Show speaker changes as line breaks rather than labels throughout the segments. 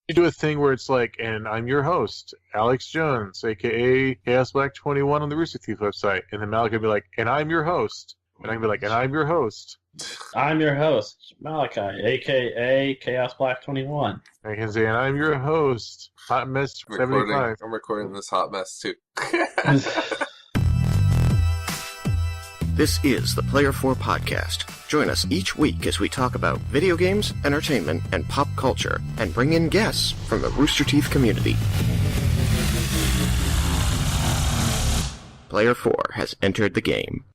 You do a thing where it's like, and I'm your host, Alex Jones, aka Chaos Black 21 on the Rooster Teeth website, and then Malachi would be like, and I'm your host, and I can be like, and I'm your host.
I'm your host, Malachi, aka Chaos Black 21.
I can say, and I'm your host, Hot Mess 75.
I'm recording this hot mess too.
This is the Player 4 Podcast. Join us each week as we talk about video games, entertainment, and pop culture, and bring in guests from the Rooster Teeth community. Player 4 has entered the game.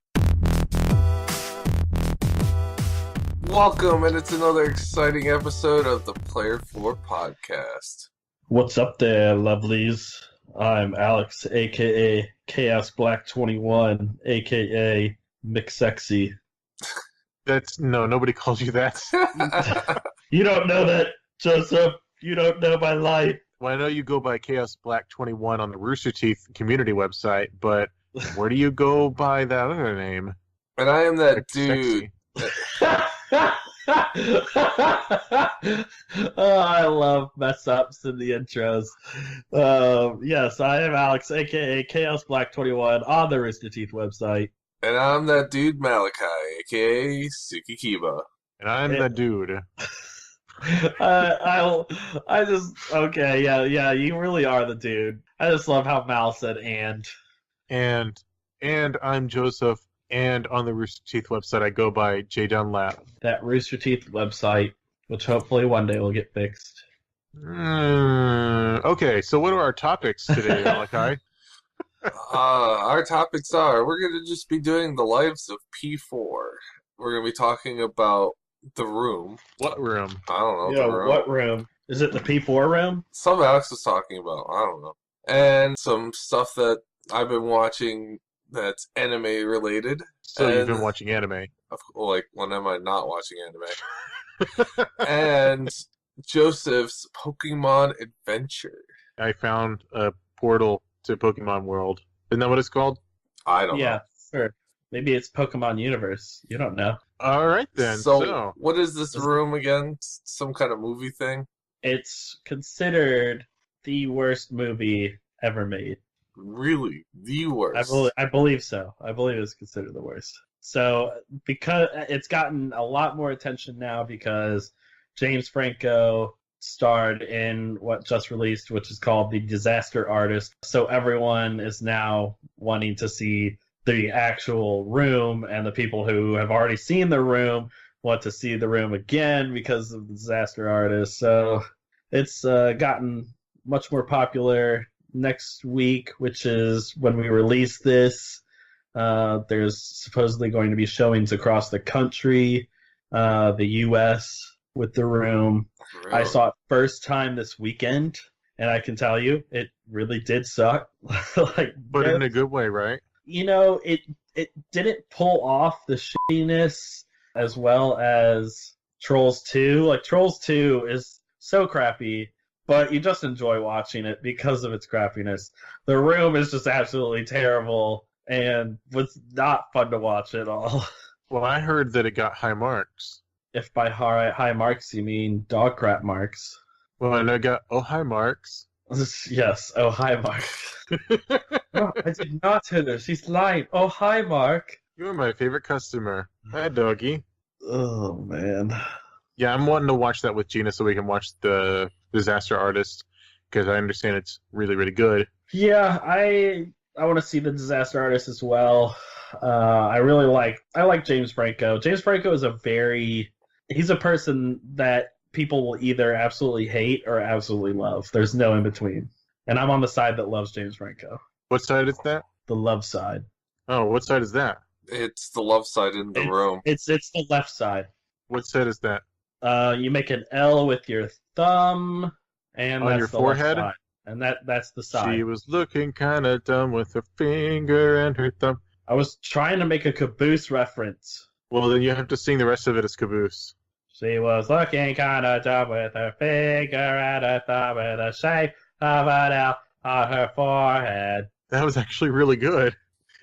Welcome, and it's another exciting episode of the Player 4 Podcast.
What's up there, lovelies? I'm Alex, aka Chaos Black 21, aka McSexy.
Nobody calls you that.
You don't know that, Joseph. You don't know my life.
Well, I know you go by Chaos Black 21 on the Rooster Teeth community website, but where do you go by that other name?
And I am that
McSexy.
dude.
Oh, I love mess ups in the intros. Yes, I am Alex, aka Chaos Black 21 on the Rooster Teeth website.
And I'm that dude Malachi, aka Suki Kiba.
And I'm the dude.
Yeah, you really are the dude. I just love how Mal said and.
And I'm Joseph, and on the Rooster Teeth website I go by J Dunlap.
That Rooster Teeth website, which hopefully one day will get fixed.
Okay, so what are our topics today, Malachi?
Our topics are, we're going to just be doing the lives of P4. We're going to be talking about The Room.
What room?
I don't know.
Yeah,
The Room.
what room? Is it the P4 room?
Some Alex was talking about. I don't know. And some stuff that I've been watching that's anime related.
So you've been watching anime.
Like, when am I not watching anime? And Joseph's Pokemon Adventure.
I found a portal to Pokemon World. Isn't that what it's called?
I don't know.
Yeah, sure. Maybe it's Pokemon Universe. You don't know.
All right, then.
So, what is this room again? Some kind of movie thing?
It's considered the worst movie ever made.
Really? The worst?
I believe so. I believe it's considered the worst. So, because it's gotten a lot more attention now because James Franco starred in what just released, which is called The Disaster Artist. So everyone is now wanting to see the actual room, and the people who have already seen the room want to see the room again because of The Disaster Artist. So it's gotten much more popular. Next week, which is when we release this, there's supposedly going to be showings across the country, the U.S., with The Room.
Really?
I saw it first time this weekend, and I can tell you, it really did suck.
But in a good way, right?
You know, it didn't pull off the shittiness as well as Trolls 2. Like, Trolls 2 is so crappy, but you just enjoy watching it because of its crappiness. The Room is just absolutely terrible and was not fun to watch at all.
Well, I heard that it got high marks.
If by high marks you mean dog crap marks.
Well, I know it got high marks.
Yes, hi Mark. No, I did not hit her. She's lying. Oh, hi Mark.
You're my favorite customer. Hi, doggy.
Oh, man.
Yeah, I'm wanting to watch that with Gina so we can watch the Disaster Artist, because I understand it's really, really good.
Yeah, I want to see the Disaster Artist as well. I like James Franco. James Franco is he's a person that people will either absolutely hate or absolutely love. There's no in between. And I'm on the side that loves James Franco.
What side is that?
The love side.
Oh, what side is that?
It's the love side in The Room.
It's the left side.
What side is that?
You make an L with your thumb, and
On
that's
your
the
forehead?
left side. And that's the side.
She was looking kind of dumb with her finger and her thumb.
I was trying to make a caboose reference.
Well, then you have to sing the rest of it as Caboose.
She was looking kind of dumb with her finger and her thumb in the shape of an L on her forehead.
That was actually really good.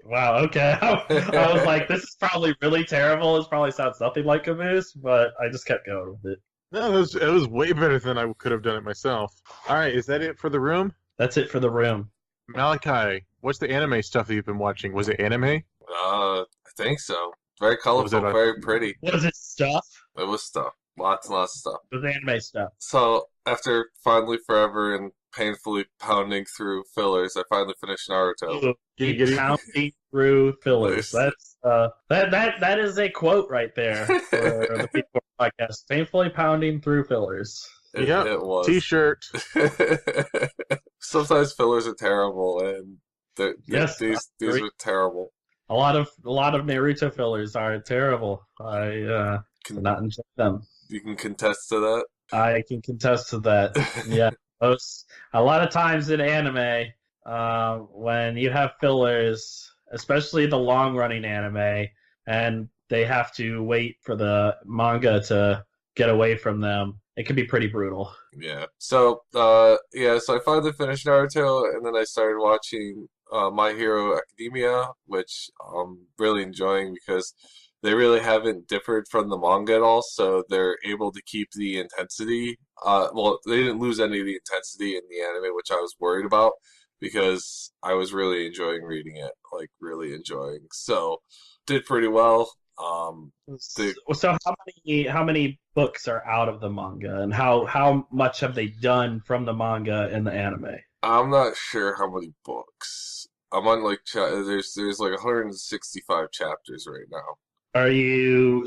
Wow, okay. I was like, this is probably really terrible. This probably sounds nothing like Caboose, but I just kept going with it.
No, it was way better than I could have done it myself. All right, is that it for the room?
That's it for the room.
Malachi, what's the anime stuff that you've been watching? Was it anime?
I think so. Very colorful,
it
very pretty.
Was it stuff?
It was stuff. Lots and lots of stuff.
It was anime stuff.
So, after finally forever and painfully pounding through fillers, I finally finished Naruto.
Pounding through fillers. That's that is a quote right there for the P4 podcast. Painfully pounding through fillers.
It was.
T-shirt.
Sometimes fillers are terrible, and these were terrible.
A lot of Naruto fillers are terrible. I cannot enjoy them.
You can contest to that?
I can contest to that. Yeah. A lot of times in anime, when you have fillers, especially the long-running anime, and they have to wait for the manga to get away from them, it can be pretty brutal.
Yeah. So I finally finished Naruto, and then I started watching My Hero Academia, which I'm really enjoying because they really haven't differed from the manga at all, so they're able to keep the intensity. They didn't lose any of the intensity in the anime, which I was worried about because I was really enjoying reading it, like really enjoying. So, did pretty well.
So how many books are out of the manga, and how much have they done from the manga in the anime?
I'm not sure how many books. I'm on there's like 165 chapters right now.
Are you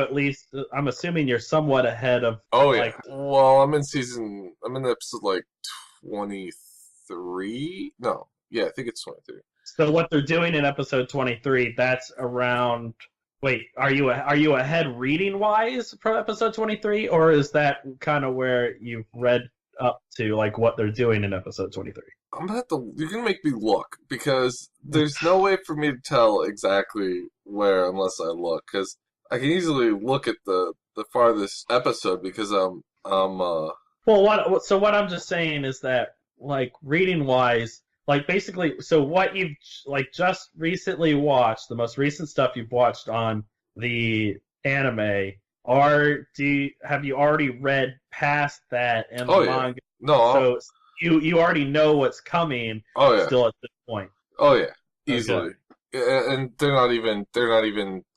at least? I'm assuming you're somewhat ahead of.
Oh yeah. Well, I'm in episode like 23. No, yeah, I think it's 23.
So what they're doing in episode 23, that's around. Wait, are you ahead reading wise from episode 23, or is that kind of where you've read up to like what they're doing in episode 23?
You're gonna make me look because there's no way for me to tell exactly where unless I look, because I can easily look at the farthest episode because Well,
what I'm just saying is that like reading wise, like basically, so what you've like just recently watched, the most recent stuff you've watched on the anime, have you already read past that in the manga?
No.
So you already know what's coming.
Oh yeah.
Still at this point.
Oh yeah, easily. Okay. And they're not even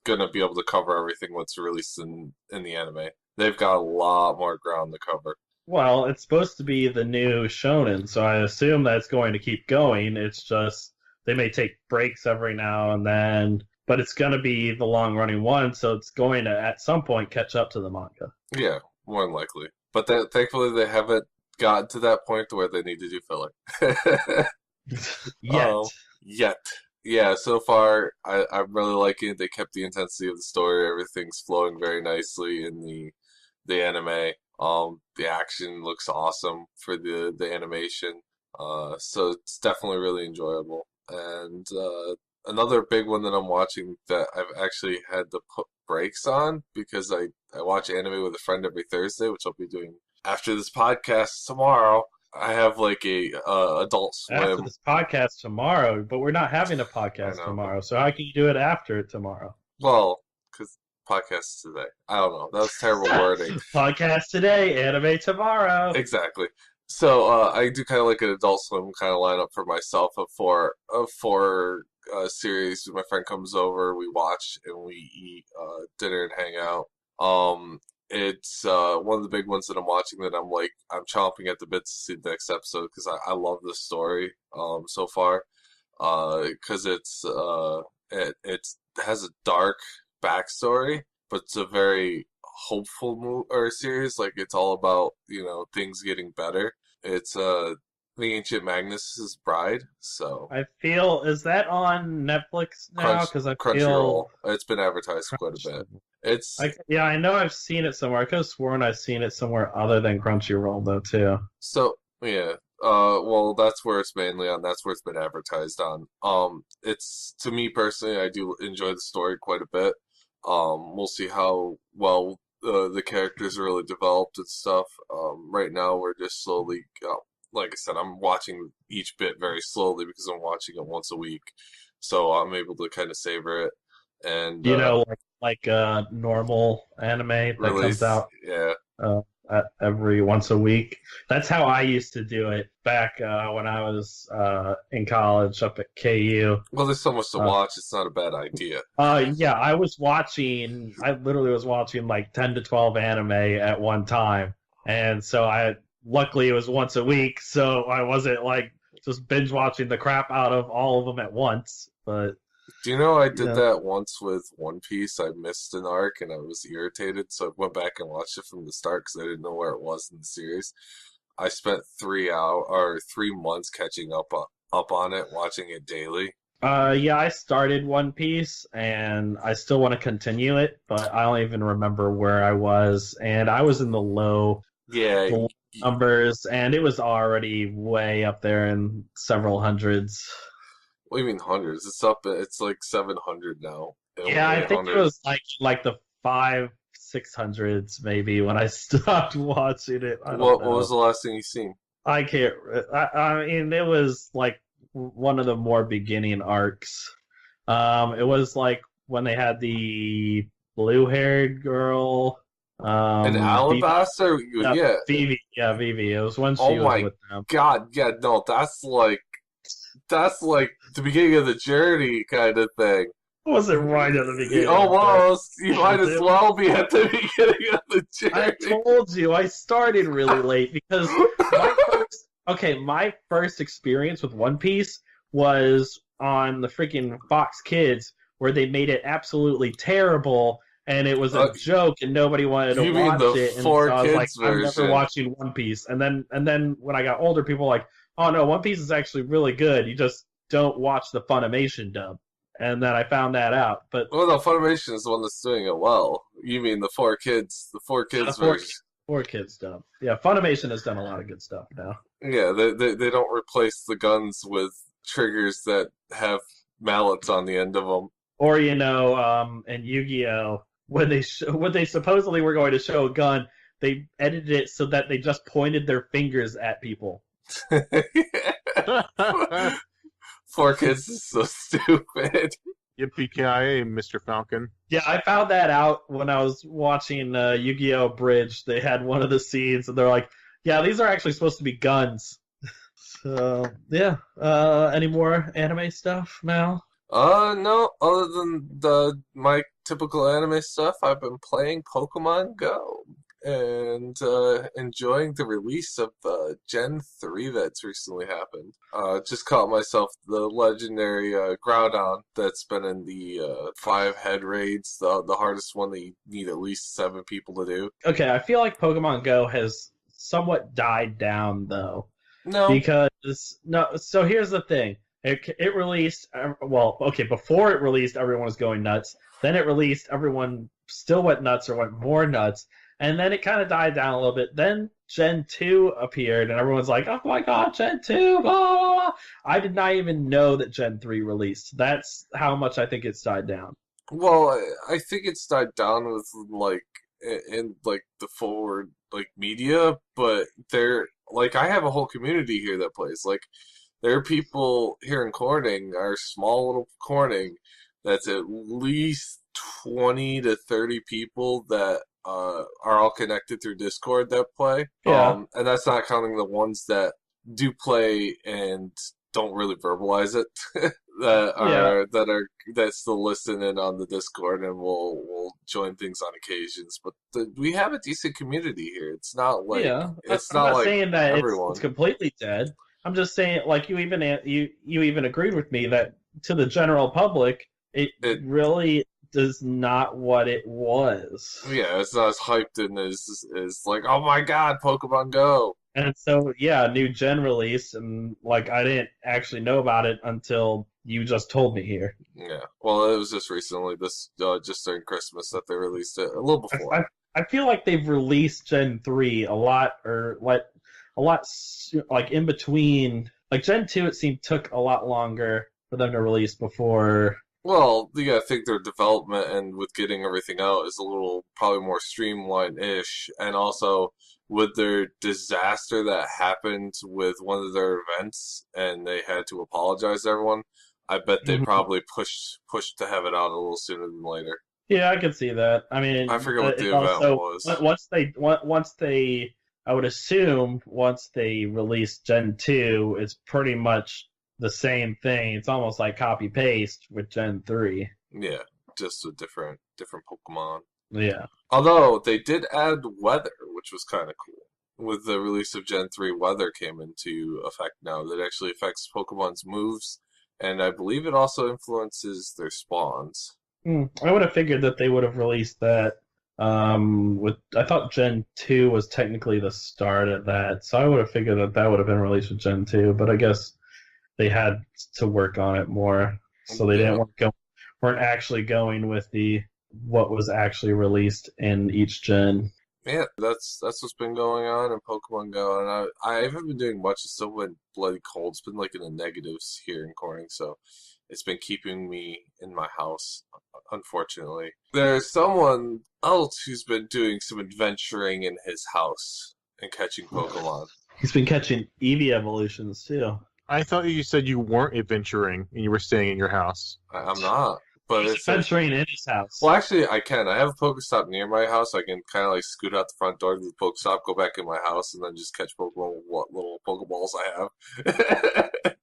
gonna be able to cover everything what's released in the anime. They've got a lot more ground to cover.
Well, it's supposed to be the new shonen, so I assume that's going to keep going. It's just they may take breaks every now and then, but it's going to be the long-running one, so it's going to, at some point, catch up to the manga.
Yeah, more than likely. But thankfully, they haven't gotten to that point where they need to do filler. Yet. Yeah, so far, I'm really liking it. They kept the intensity of the story. Everything's flowing very nicely in the anime. The action looks awesome for the animation. So it's definitely really enjoyable. And another big one that I'm watching that I've actually had to put brakes on because I watch anime with a friend every Thursday, which I'll be doing after this podcast tomorrow. I have like a Adult Swim.
After this podcast tomorrow, but we're not having a podcast tomorrow, so how can you do it after tomorrow?
Well, because podcast today. I don't know. That was terrible wording.
Podcast today, anime tomorrow.
Exactly. So I do kind of like an Adult Swim kind of lineup for myself of four series. My friend comes over, we watch, and we eat dinner and hang out. It's one of the big ones that I'm watching that I'm chomping at the bit to see the next episode because I love the story so far because it has a dark backstory, but it's a very hopeful series. Like it's all about things getting better. It's the Ancient Magnus's Bride. So
I feel, is that on Netflix now? Because
Crunchyroll. It's been advertised quite a bit.
I know I've seen it somewhere. I could have sworn I've seen it somewhere other than Crunchyroll though too.
So yeah. Well, that's where it's mainly on. That's where it's been advertised on. It's, to me personally, I do enjoy the story quite a bit. We'll see how well the characters are really developed and stuff. Right now, we're just slowly, like I said, I'm watching each bit very slowly because I'm watching it once a week, so I'm able to kind of savor it. And
like normal anime that comes out.
Yeah.
every once a week. That's how I used to do it back when I was in college up at KU.
Well, there's so much to watch. It's not a bad idea.
Yeah, I literally was watching like 10 to 12 anime at one time. And so luckily it was once a week, so I wasn't like just binge watching the crap out of all of them at once. But
do you know I did that once with One Piece? I missed an arc and I was irritated, so I went back and watched it from the start because I didn't know where it was in the series. I spent 3 months catching up on it, watching it daily.
Yeah, I started One Piece and I still want to continue it, but I don't even remember where I was, and I was in the low numbers, and it was already way up there in several hundreds.
What do you mean hundreds? It's like 700 now.
Yeah, I think it was like the 500-600s maybe when I stopped watching it.
What was the last thing you seen?
I can't. I mean, it was like one of the more beginning arcs. It was like when they had the blue-haired girl.
An Alabaster?
Vivi. Yeah, Vivi. It was when she was with them.
God, yeah, no, that's like the beginning of the journey kind of thing.
It wasn't right at the beginning.
Almost. You might as well be at the beginning of the journey.
I told you, I started really late because my first experience with One Piece was on the freaking Fox Kids, where they made it absolutely terrible, and it was a joke, and nobody wanted to watch it. And so I was like, I'm never watching One Piece. And then when I got older, people were like, oh no, One Piece is actually really good. You just don't watch the Funimation dub. And then I found that out. But
no, Funimation is the one that's doing it well. You mean the 4Kids version?
4Kids dub. Yeah, Funimation has done a lot of good stuff now.
Yeah, they don't replace the guns with triggers that have mallets on the end of them.
Or in Yu-Gi-Oh, when they supposedly were going to show a gun, they edited it so that they just pointed their fingers at people.
4Kids is so stupid.
Yippee-ki-yay, Mr. Falcon.
Yeah, I found that out when I was watching Yu-Gi-Oh! Bridge. They had one of the scenes, and they're like, yeah, these are actually supposed to be guns. So, yeah. Any more anime stuff, Mal?
No. Other than my typical anime stuff, I've been playing Pokemon Go and enjoying the release of Gen 3 that's recently happened. Just caught myself the legendary Groudon that's been in the 5 head raids, the hardest one that you need at least 7 people to do.
Okay, I feel like Pokemon Go has somewhat died down, though.
No.
So here's the thing. It released, before it released, everyone was going nuts. Then it released, everyone still went nuts or went more nuts. And then it kind of died down a little bit. Then Gen 2 appeared, and everyone's like, oh my god, Gen 2, blah, blah, blah. I did not even know that Gen 3 released. That's how much I think it's died down.
Well, I think it's died down with, in the forward, media, but I have a whole community here that plays. There are people here in Corning, our small little Corning, that's at least 20 to 30 people that are all connected through Discord that play.
Yeah.
And that's not counting the ones that do play and don't really verbalize it. that still listen in on the Discord and will join things on occasions. But we have a decent community here. It's not like it's
I'm
not
not
like
saying that
everyone.
it's completely dead. I'm just saying, you even agreed with me that to the general public, it really is not what it was.
Yeah, it's not as hyped and as like, oh my god, Pokemon Go.
And so, new gen release, and I didn't actually know about it until you just told me here.
Yeah, well, it was just recently, just during Christmas that they released it, a little before.
I feel like they've released Gen 3 a lot, in between. Gen 2, it seemed, took a lot longer for them to release before.
Well, you gotta think their development and with getting everything out is a little probably more streamlined-ish, and also with their disaster that happened with one of their events and they had to apologize to everyone, I bet they probably pushed to have it out a little sooner than later.
Yeah, I can see that. I mean,
I forget what the event
also,
was.
once they, I would assume once they release Gen 2, it's pretty much the same thing. It's almost like copy paste with Gen 3.
Yeah, just a different Pokemon.
Yeah.
Although they did add weather, which was kind of cool. With the release of Gen 3, weather came into effect now. That actually affects Pokemon's moves, and I believe it also influences their spawns.
I would have figured that they would have released that. I thought Gen 2 was technically the start of that, so I would have figured that that would have been released with Gen 2. But I guess they had to work on it more, so they weren't actually going with what was actually released in each gen.
Yeah, that's what's been going on in Pokemon Go, and I haven't been doing much. It's still been bloody cold. It's been like in the negatives here in Corning, so it's been keeping me in my house, unfortunately. There's someone else who's been doing some adventuring in his house and catching Pokemon.
He's been catching Eevee evolutions too.
I thought you said you weren't adventuring and you were staying in your house.
I'm not. But
He's
it's
adventuring in his house.
Well, actually, I can. I have a Pokestop near my house. I can kind of like scoot out the front door to the Pokestop, go back in my house, and then just catch Pokemon with what little Pokeballs I have.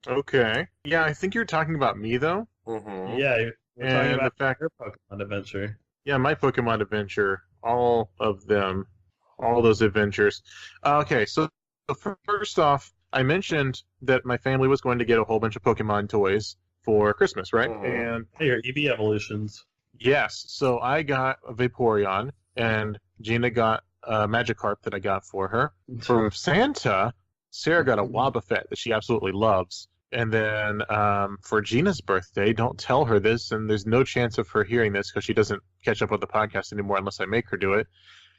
Okay. Yeah, I think you're talking about me, though.
Mm-hmm.
Yeah, we're talking
And
about
the fact,
your Pokemon adventure.
yeah, my Pokemon adventure, all of them, all those adventures. Okay, so first off, I mentioned that my family was going to get a whole bunch of Pokemon toys for Christmas, right?
Mhm.
And
Hey, your Eevee evolutions.
yes, so I got a Vaporeon, and Gina got a Magikarp that I got for her. From Santa, Sarah got a Wobbuffet that she absolutely loves. And then for Gina's birthday, don't tell her this, and there's no chance of her hearing this because she doesn't catch up with the podcast anymore unless I make her do it.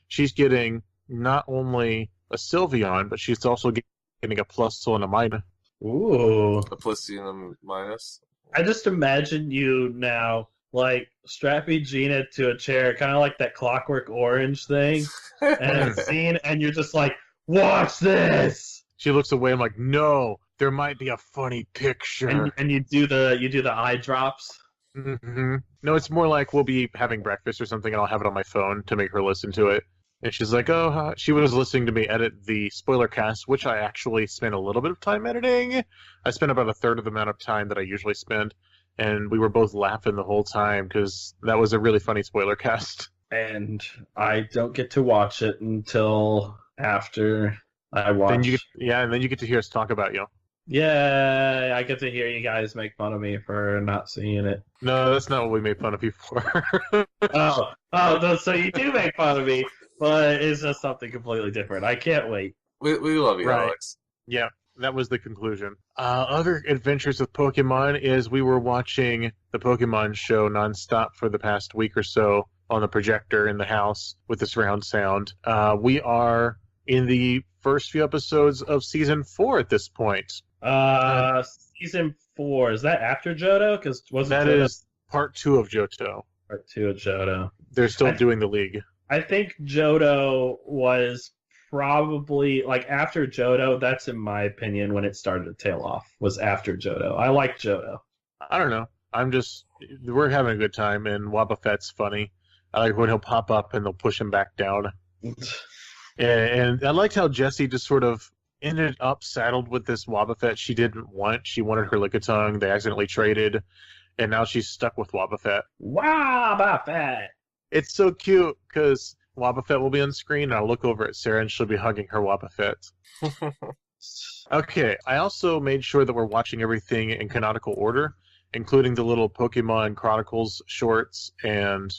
She's getting not only a Sylveon, but she's also getting a Plusle and a Mina.
Ooh.
A Placium minus.
I just imagine you now, like, strapping Gina to a chair, kind of like that Clockwork Orange thing, and a scene, and you're just like, watch this!
She looks away. I'm like, no, there might be a funny picture.
And you do the eye drops.
Mm-hmm. No, it's more like we'll be having breakfast or something, and I'll have it on my phone to make her listen to it. And she's like, oh, she was listening to me edit the spoiler cast, which I actually spent a little bit of time editing. I spent about a third of the amount of time that I usually spend, and we were both laughing the whole time because that was a really funny spoiler cast.
And I don't get to watch it until after I watch.
And then you get to hear us talk about you.
Yeah, I get to hear you guys make fun of me for not seeing it.
No, that's not what we made fun of you for.
So you do make fun of me, but it's just something completely different. I can't wait.
We love you,
Right.
Alex.
Yeah, that was the conclusion. Other adventures with Pokemon is we were watching the Pokemon show nonstop for the past week or so on the projector in the house with the surround sound. We are in the first few episodes of season 4 at this point.
Season 4, is that after Johto? Because
That is part 2 of Johto.
part 2 of Johto.
They're still doing the league.
I think Johto was probably, like, after Johto, that's in my opinion when it started to tail off, was after Johto. I like Johto.
I don't know. We're having a good time, and Wobbuffet's funny. I like when he'll pop up and they'll push him back down. And I liked how Jessie just sort of ended up saddled with this Wobbuffet she didn't want. She wanted her Lickitung. They accidentally traded, and now she's stuck with Wobbuffet.
Wobbuffet!
It's so cute because Wobbuffet will be on screen, and I'll look over at Sarah, and she'll be hugging her Wobbuffet. Okay, I also made sure that we're watching everything in canonical order, including the little Pokemon Chronicles shorts and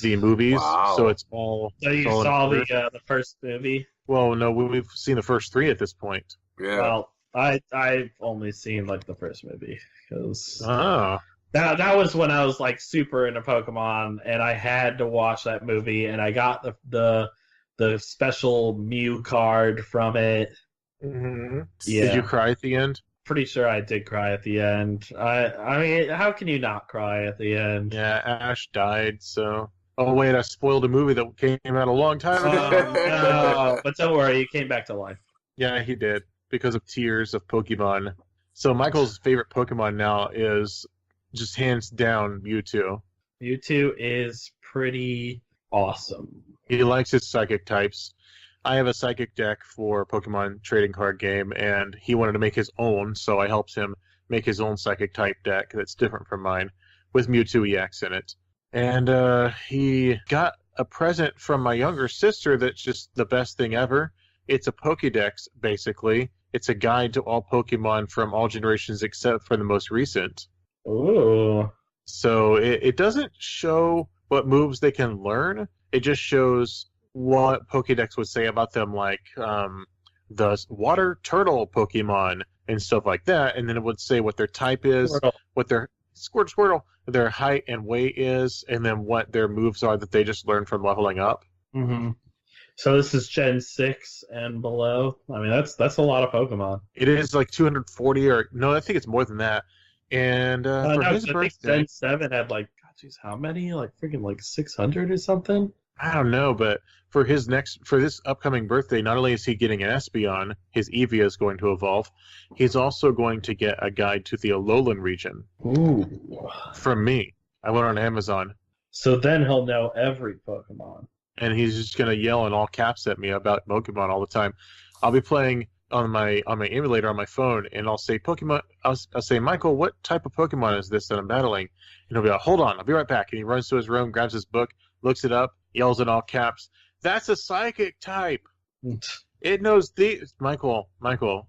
the movies.
Wow.
So it's all.
So you
it's all in
saw
order.
the first movie?
Well, no, we've seen the first 3 at this point.
Yeah.
Well, I've only seen like the first movie because
Ah,
that was when I was like super into Pokemon and I had to watch that movie and I got the special Mew card from it.
mm-hmm.
Yeah.
Did you cry at the end?
Pretty sure I did cry at the end. I mean, how can you not cry at the end?
Yeah, Ash died. So. Oh wait, I spoiled a movie that came out a long time ago.
No, but don't worry, he came back to life.
Yeah, he did because of tears of Pokemon. So Michael's favorite Pokemon now is just hands down Mewtwo.
Mewtwo is pretty awesome.
He likes his psychic types. I have a psychic deck for Pokemon trading card game, and he wanted to make his own, so I helped him make his own psychic type deck that's different from mine, with Mewtwo EX in it. And he got a present from my younger sister that's just the best thing ever. It's a Pokédex, basically. It's a guide to all Pokemon from all generations except for the most recent.
Ooh.
So it doesn't show what moves they can learn. It just shows what Pokédex would say about them, like the water turtle Pokemon and stuff like that. And then it would say what their type is,
Squirtle.
what their Squirtle, their height and weight is, and then what their moves are that they just learned from leveling up.
Mm-hmm. So this is Gen 6 and below. I mean, that's a lot of Pokemon.
It is like 240, or no, I think it's more than that. And for
no,
his
I think
birthday,
Gen 7 had like, God, geez, how many? Like freaking like 600 or something?
I don't know, but for this upcoming birthday, not only is he getting an Espeon, his Eevee is going to evolve, he's also going to get a guide to the Alolan region.
Ooh.
From me. I went on Amazon.
So then he'll know every Pokemon.
And he's just going to yell in all caps at me about Pokemon all the time. I'll be playing on my emulator on my phone, and I'll say, Pokemon. I'll say, Michael, what type of Pokemon is this that I'm battling? And he'll be like, hold on, I'll be right back. And he runs to his room, grabs his book, looks it up, yells in all caps, that's a psychic type. It knows these... Michael,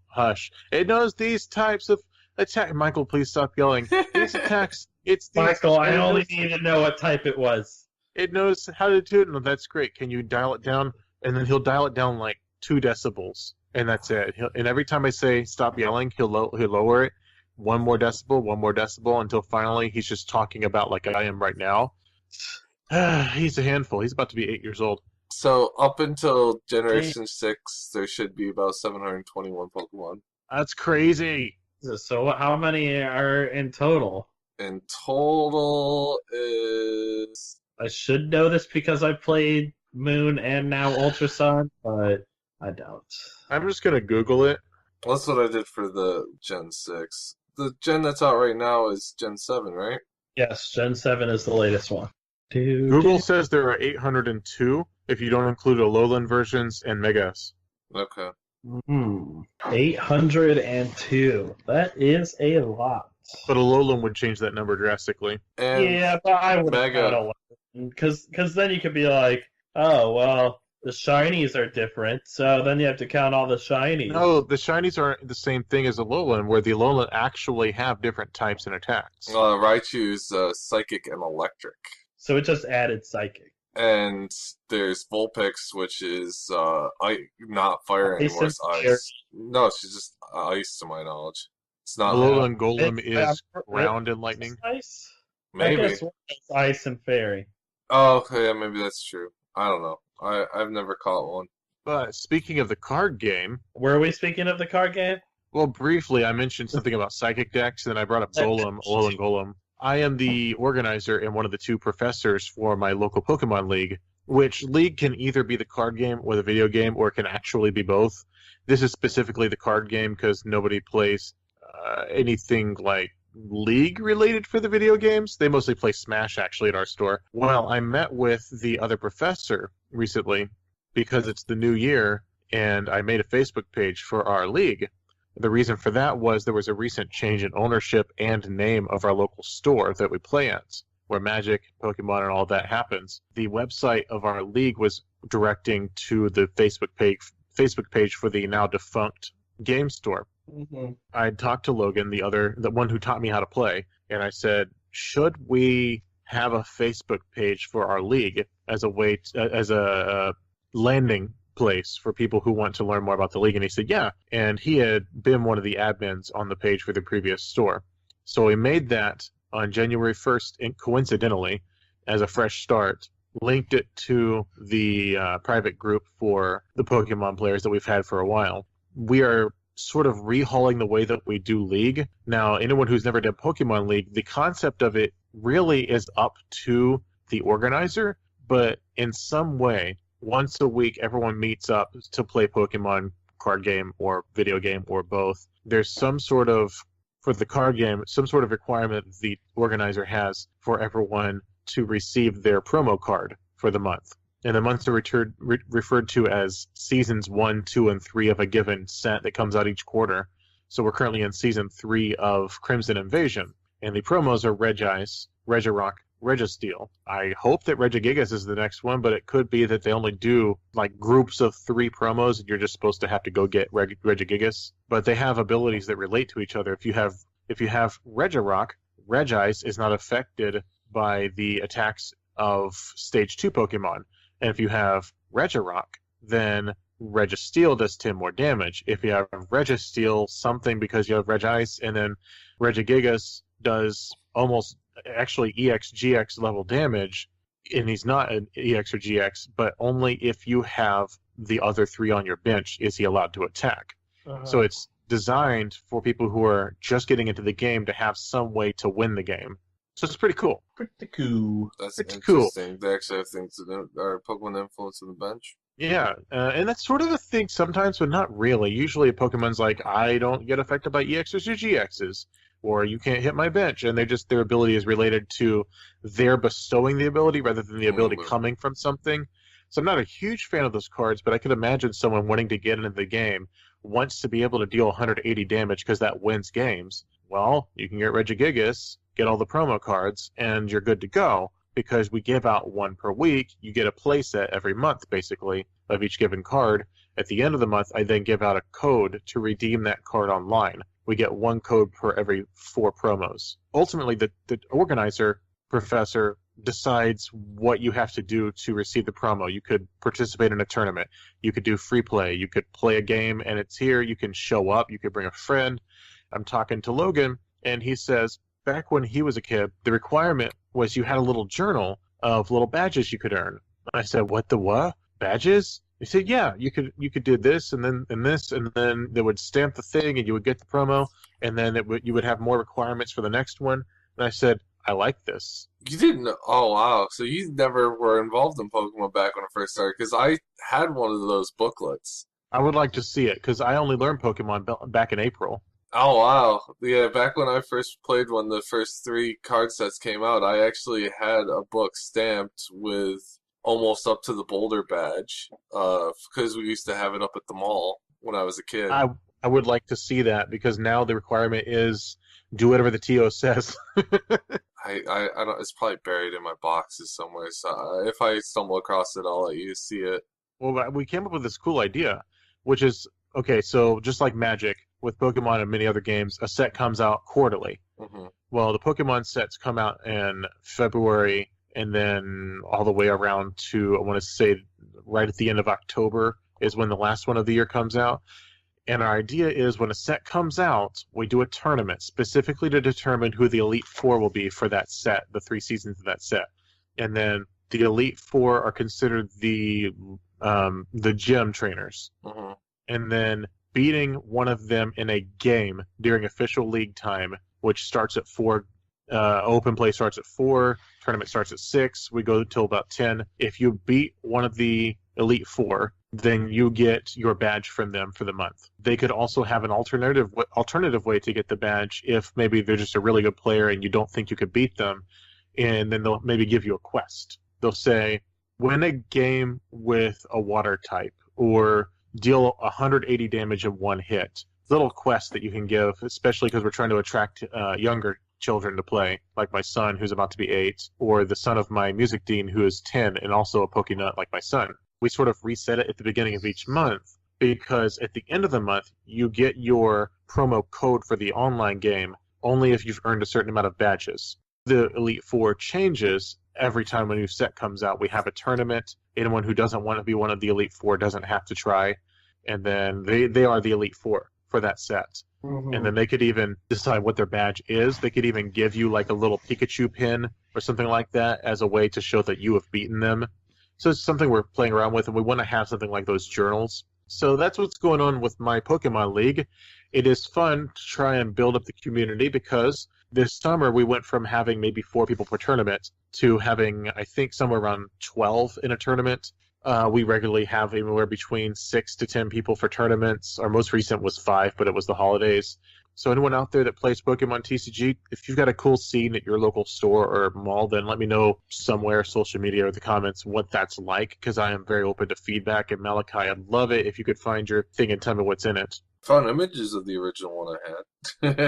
hush. It knows these types of attack. Michael, please stop yelling. These attacks... It's these...
Michael, I only need to know what type it was.
It knows how to do it. No, that's great. Can you dial it down? And then he'll dial it down like 2 decibels. And that's it. And every time I say stop yelling, he'll lower it 1 more decibel, until finally he's just talking about like I am right now. He's a handful. He's about to be 8 years old.
So up until Generation 6, there should be about 721 Pokemon.
That's crazy.
So how many are in total?
In total is...
I should know this because I played Moon and now Ultra Sun, but I don't.
I'm just going to Google it.
That's what I did for the Gen 6. The gen that's out right now is Gen 7, right?
Yes, Gen 7 is the latest one.
Google says there are 802 if you don't include Alolan versions and Megas.
Okay.
802. That is a lot.
But Alolan would change that number drastically.
And
yeah, but I would
Mega.
Because then you could be like, oh, well, the shinies are different, so then you have to count all the shinies.
No, the shinies aren't the same thing as Alolan, where the Alolan actually have different types and attacks.
Raichu's Psychic and Electric.
So it just added Psychic.
And there's Vulpix, which is not fire anymore, it's ice. No, she's just ice to my knowledge. It's not
Alolan Golem is ground and lightning.
Ice?
Maybe.
I guess it's ice and fairy.
Oh, okay, yeah, maybe that's true. I don't know. I've never caught one.
But speaking of the card game...
Were we speaking of the card game?
Well, briefly, I mentioned something about Psychic decks, and then I brought up Alolan Golem. I am the organizer and one of the 2 professors for my local Pokemon League, which league can either be the card game or the video game, or it can actually be both. This is specifically the card game because nobody plays anything like League-related for the video games. They mostly play Smash, actually, at our store. Well, I met with the other professor recently because it's the new year, and I made a Facebook page for our league. The reason for that was there was a recent change in ownership and name of our local store that we play at, where Magic, Pokemon, and all that happens. The website of our league was directing to the Facebook page for the now defunct game store.
Mm-hmm.
I talked to Logan, the one who taught me how to play, and I said, should we have a Facebook page for our league as a way as a landing place for people who want to learn more about the league? And he said, yeah. And he had been one of the admins on the page for the previous store. So we made that on January 1st, and coincidentally, as a fresh start, linked it to the private group for the Pokemon players that we've had for a while. We are sort of rehauling the way that we do League. Now, anyone who's never done Pokemon League, the concept of it really is up to the organizer, but in some way, once a week, everyone meets up to play Pokemon card game or video game or both. There's some sort of, for the card game, some sort of requirement the organizer has for everyone to receive their promo card for the month. And the months are referred to as seasons 1, 2, and 3 of a given set that comes out each quarter. So we're currently in season 3 of Crimson Invasion. And the promos are Regice, Regirock, Registeel. I hope that Regigigas is the next one, but it could be that they only do like groups of 3 promos and you're just supposed to have to go get Regigigas. But they have abilities that relate to each other. If you have Regirock, Regice is not affected by the attacks of Stage 2 Pokemon. And if you have Regirock, then Registeel does 10 more damage. If you have Registeel something because you have Regice, and then Regigigas does almost actually EX, GX level damage, and he's not an EX or GX, but only if you have the other 3 on your bench is he allowed to attack. So it's designed for people who are just getting into the game to have some way to win the game. So it's pretty cool.
Pretty cool.
That's
pretty
interesting.
cool.
They actually have things that are Pokemon influence on the bench.
Yeah, and that's sort of a thing sometimes, but not really. Usually a Pokemon's like, I don't get affected by EXs or GXs, or you can't hit my bench, and their ability is related to their bestowing the ability rather than the ability coming from something. So I'm not a huge fan of those cards, but I could imagine someone wanting to get into the game wants to be able to deal 180 damage because that wins games. Well, you can get Regigigas, get all the promo cards, and you're good to go. Because we give out 1 per week, you get a playset every month, basically, of each given card. At the end of the month, I then give out a code to redeem that card online. We get 1 code per every 4 promos. Ultimately, the organizer, Professor, decides what you have to do to receive the promo. You could participate in a tournament. You could do free play. You could play a game, and it's here. You can show up. You could bring a friend. I'm talking to Logan, and he says, back when he was a kid, the requirement was you had a little journal of little badges you could earn. I said, what? Badges? He said, yeah, you could do this and then they would stamp the thing and you would get the promo, and then you would have more requirements for the next one. And I said, I like this.
You didn't? Oh, wow. So you never were involved in Pokemon back when I first started, because I had one of those booklets.
I would like to see it, because I only learned Pokemon back in April.
Oh, wow. Yeah, back when I first played, when the first 3 card sets came out, I actually had a book stamped with almost up to the Boulder badge, because we used to have it up at the mall when I was a kid.
I would like to see that, because now the requirement is do whatever the TO says.
I don't. It's probably buried in my boxes somewhere, so if I stumble across it, I'll let you see it.
Well, we came up with this cool idea, which is, okay, so just like Magic, with Pokemon and many other games, a set comes out quarterly.
Mm-hmm.
Well, the Pokemon sets come out in February, and then all the way around to, I want to say, right at the end of October is when the last one of the year comes out. And our idea is when a set comes out, we do a tournament specifically to determine who the Elite Four will be for that set, the 3 seasons of that set. And then the Elite Four are considered the gym trainers.
Mm-hmm.
And then beating one of them in a game during official league time, which starts at 4, open play starts at 4, tournament starts at 6, we go till about 10. If you beat one of the Elite Four, then you get your badge from them for the month. They could also have an alternative way to get the badge if maybe they're just a really good player and you don't think you could beat them, and then they'll maybe give you a quest. They'll say, win a game with a water type, or deal 180 damage in 1 hit. Little quest that you can give, especially because we're trying to attract younger children to play, like my son, who's about to be 8, or the son of my music dean, who is 10 and also a Pokenut like my son. We sort of reset it at the beginning of each month, because at the end of the month, you get your promo code for the online game only if you've earned a certain amount of badges. The Elite Four changes every time a new set comes out. We have a tournament. Anyone who doesn't want to be one of the Elite Four doesn't have to try. And then they are the Elite Four for that set. Mm-hmm. And then they could even decide what their badge is. They could even give you like a little Pikachu pin or something like that as a way to show that you have beaten them. So it's something we're playing around with, and we want to have something like those journals. So that's what's going on with my Pokemon League. It is fun to try and build up the community, because this summer we went from having maybe 4 people per tournament to having, I think, somewhere around 12 in a tournament. We regularly have anywhere between 6 to 10 people for tournaments. Our most recent was 5, but it was the holidays. So anyone out there that plays Pokemon TCG, if you've got a cool scene at your local store or mall, then let me know somewhere, social media or the comments, what that's like, because I am very open to feedback. And Malachi, I'd love it if you could find your thing and tell me what's in it.
Found images of the original one I had.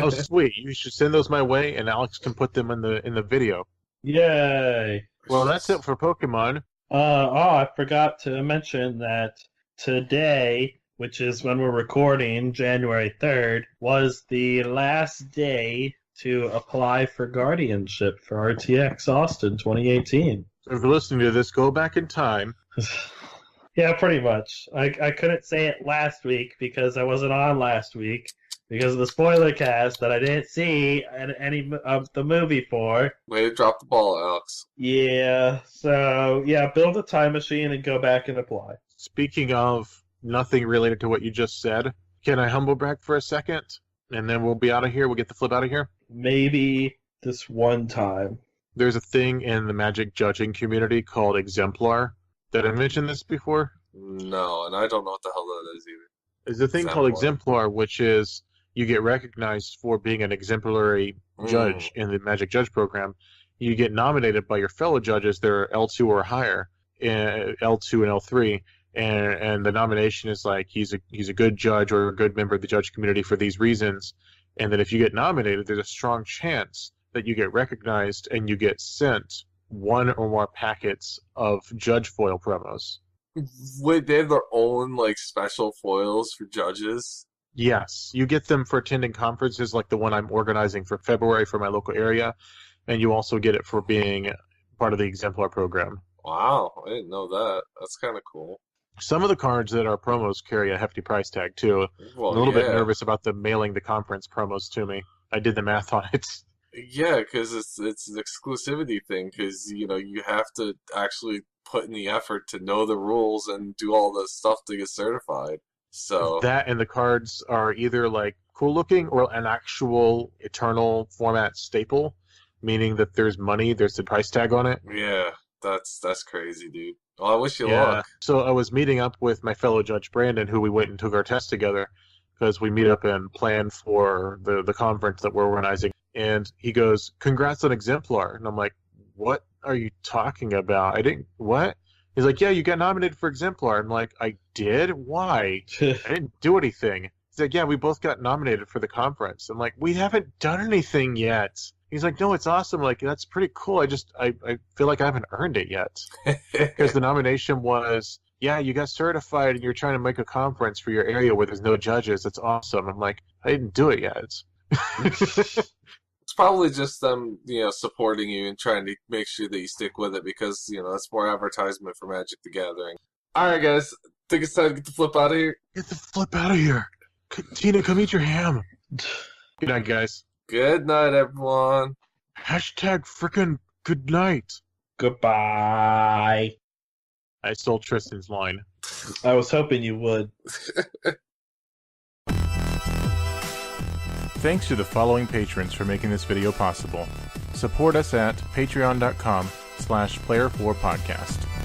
Oh, sweet. You should send those my way, and Alex can put them in the video.
Yay!
Well, that's it for Pokemon.
I forgot to mention that today, which is when we're recording, January 3rd, was the last day to apply for guardianship for RTX Austin 2018.
So if you're listening to this, go back in time.
Yeah, pretty much. I couldn't say it last week because I wasn't on last week because of the spoiler cast that I didn't see any of the movie for.
Way to drop the ball, Alex.
Yeah, so, yeah, build a time machine and go back and apply.
Speaking of nothing related to what you just said, can I humble brag for a second? And then we'll be out of here. We'll get the flip out of here.
Maybe this one time.
There's a thing in the Magic judging community called Exemplar. Did I mention this before?
No, and I don't know what the hell that is either.
There's a thing called Exemplar, which is you get recognized for being an exemplary judge in the Magic Judge program. You get nominated by your fellow judges. They're L2 or higher, L2 and L3. And the nomination is like he's a good judge or a good member of the judge community for these reasons. And then if you get nominated, there's a strong chance that you get recognized and you get sent one or more packets of judge foil promos.
Wait, they have their own like special foils for judges?
Yes, you get them for attending conferences like the one I'm organizing for February for my local area, and you also get it for being part of the Exemplar program.
Wow, I didn't know that. That's kind of cool.
Some of the cards that are promos carry a hefty price tag, too.
Well,
I'm a little bit nervous about them mailing the conference promos to me. I did the math on it.
Yeah, because it's an exclusivity thing, because, you have to actually put in the effort to know the rules and do all the stuff to get certified. So
that and the cards are either, like, cool-looking or an actual Eternal format staple, meaning that there's money, there's the price tag on it.
Yeah, that's crazy, dude. Well, I wish you luck.
So I was meeting up with my fellow judge, Brandon, who we went and took our test together, because we meet up and plan for the conference that we're organizing. And he goes, "Congrats on Exemplar." And I'm like, "What are you talking about? I didn't, what?" He's like, "Yeah, you got nominated for Exemplar." I'm like, "I did? Why? I didn't do anything." He's like, "Yeah, we both got nominated for the conference." I'm like, "We haven't done anything yet." He's like, "No, it's awesome. Like, that's pretty cool. I feel like I haven't earned it yet." Because the nomination was, "Yeah, you got certified and you're trying to make a conference for your area where there's no judges. It's awesome." I'm like, "I didn't do it yet."
It's probably just them, supporting you and trying to make sure that you stick with it because, that's more advertisement for Magic the Gathering. All right, guys. Think it's time to get the flip out of here?
Get the flip out of here. Tina, come eat your ham. Good night, guys.
Good night, everyone.
Hashtag frickin' good night.
Goodbye.
I stole Tristan's line.
I was hoping you would.
Thanks to the following patrons for making this video possible. Support us at patreon.com/player4podcast.